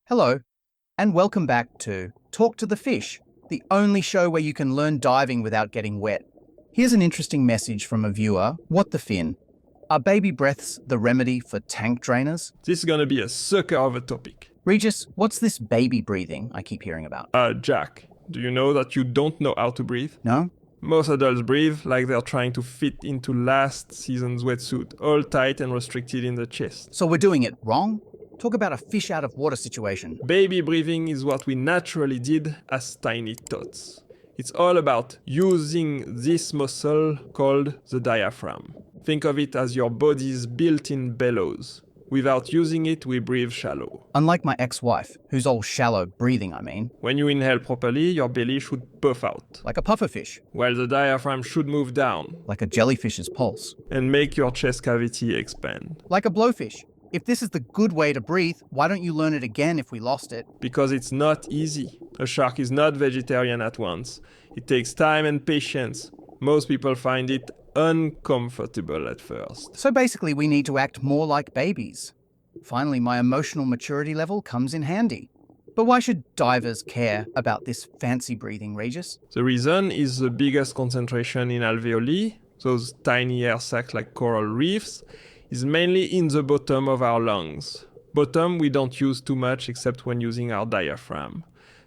Hello, and welcome back to Talk to the Fish, the only show where you can learn diving without getting wet. Here's an interesting message from a viewer. What the fin? Are baby breaths the remedy for tank drainers? This is gonna be a sucker of a topic. Regis, what's this baby breathing I keep hearing about? Jack, do you know that you don't know how to breathe? No? Most adults breathe like they're trying to fit into last season's wetsuit, all tight and restricted in the chest. So we're doing it wrong? Talk about a fish out of water situation. Baby breathing is what we naturally did as tiny tots. It's all about using this muscle called the diaphragm. Think of it as your body's built-in bellows. Without using it, we breathe shallow. Unlike my ex-wife, who's all shallow breathing, When you inhale properly, your belly should puff out, like a pufferfish, while the diaphragm should move down like a jellyfish's pulse, and make your chest cavity expand. like a blowfish. If this is the good way to breathe, why don't you learn it again if we lost it? Because it's not easy. A shark is not vegetarian at once. It takes time and patience. Most people find it uncomfortable at first. So basically, we need to act more like babies. Finally, my emotional maturity level comes in handy. But why should divers care about this fancy breathing, Regis? The reason is the biggest concentration in alveoli, those tiny air sacs like coral reefs, is mainly in the bottom of our lungs. Bottom we don't use too much except when using our diaphragm.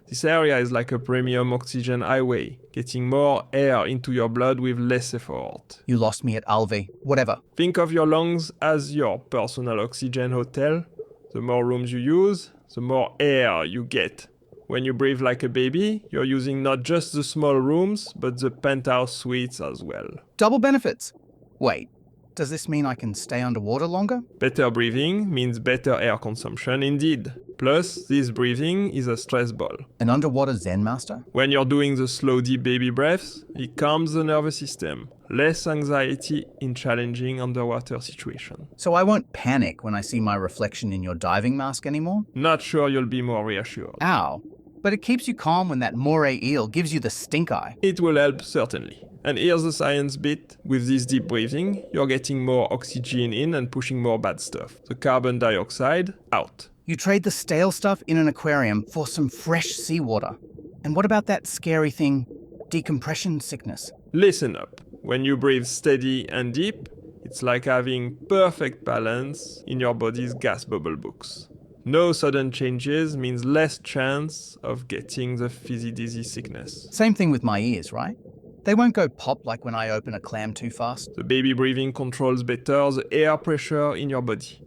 This area is like a premium oxygen highway, getting more air into your blood with less effort. You lost me at alveoli. Whatever. Think of your lungs as your personal oxygen hotel. The more rooms you use, the more air you get. When you breathe like a baby, you're using not just the small rooms, but the penthouse suites as well. Double benefits. Wait, does this mean I can stay underwater longer? Better breathing means better air consumption indeed. Plus, this breathing is a stress ball. An underwater Zen master? When you're doing the slow deep baby breaths, it calms the nervous system. Less anxiety in challenging underwater situations. So I won't panic when I see my reflection in your diving mask anymore? Not sure you'll be more reassured. Ow. But it keeps you calm when that moray eel gives you the stink eye. It will help, certainly. And here's the science bit. With this deep breathing, you're getting more oxygen in and pushing more bad stuff. The carbon dioxide out. You trade the stale stuff in an aquarium for some fresh seawater. And what about that scary thing, decompression sickness? Listen up. When you breathe steady and deep, it's like having perfect balance in your body's gas bubble books. No sudden changes means less chance of getting the fizzy-dizzy sickness. Same thing with my ears, right? They won't go pop like when I open a clam too fast. The baby breathing controls better the air pressure in your body.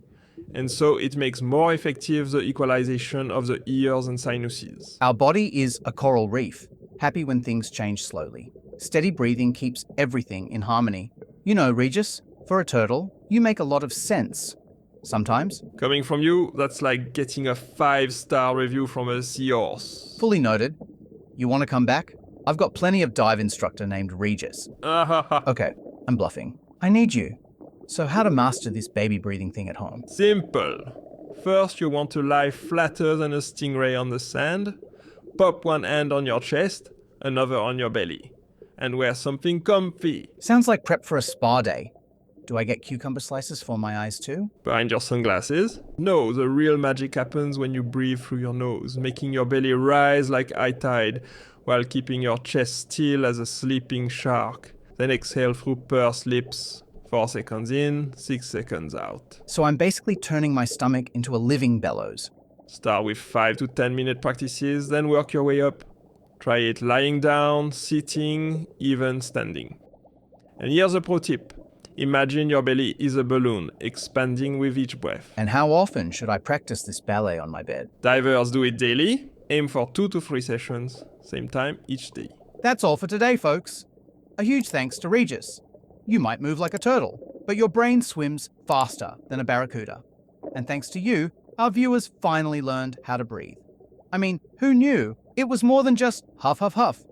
And so it makes more effective the equalization of the ears and sinuses. Our body is a coral reef, happy when things change slowly. Steady breathing keeps everything in harmony. You know, Regis, for a turtle, you make a lot of sense. Sometimes. Coming from you, that's like getting a 5-star review from a seahorse. Fully noted. You want to come back? I've got plenty of dive instructor named Regis. Okay, I'm bluffing. I need you. So how to master this baby breathing thing at home? Simple. First, you want to lie flatter than a stingray on the sand. Pop one hand on your chest, another on your belly. And wear something comfy. Sounds like prep for a spa day. Do I get cucumber slices for my eyes too? Behind your sunglasses? No, the real magic happens when you breathe through your nose, making your belly rise like high tide, while keeping your chest still as a sleeping shark. Then exhale through pursed lips. 4 seconds in, 6 seconds out. So I'm basically turning my stomach into a living bellows. Start with 5 to 10 minute practices, then work your way up. Try it lying down, sitting, even standing. And here's a pro tip. Imagine your belly is a balloon, expanding with each breath. And how often should I practice this ballet on my bed? Divers do it daily. Aim for 2 to 3 sessions, same time each day. That's all for today, folks. A huge thanks to Regis. You might move like a turtle, but your brain swims faster than a barracuda. And thanks to you, our viewers finally learned how to breathe. I mean, who knew? It was more than just huff, huff, huff.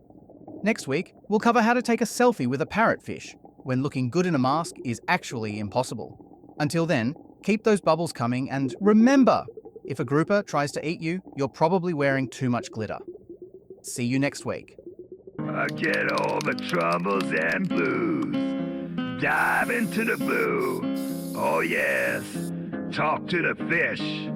Next week, we'll cover how to take a selfie with a parrotfish when looking good in a mask is actually impossible. Until then, keep those bubbles coming and remember, if a grouper tries to eat you, you're probably wearing too much glitter. See you next week. Forget all the troubles and blues. Dive into the blue. Oh yes, talk to the fish.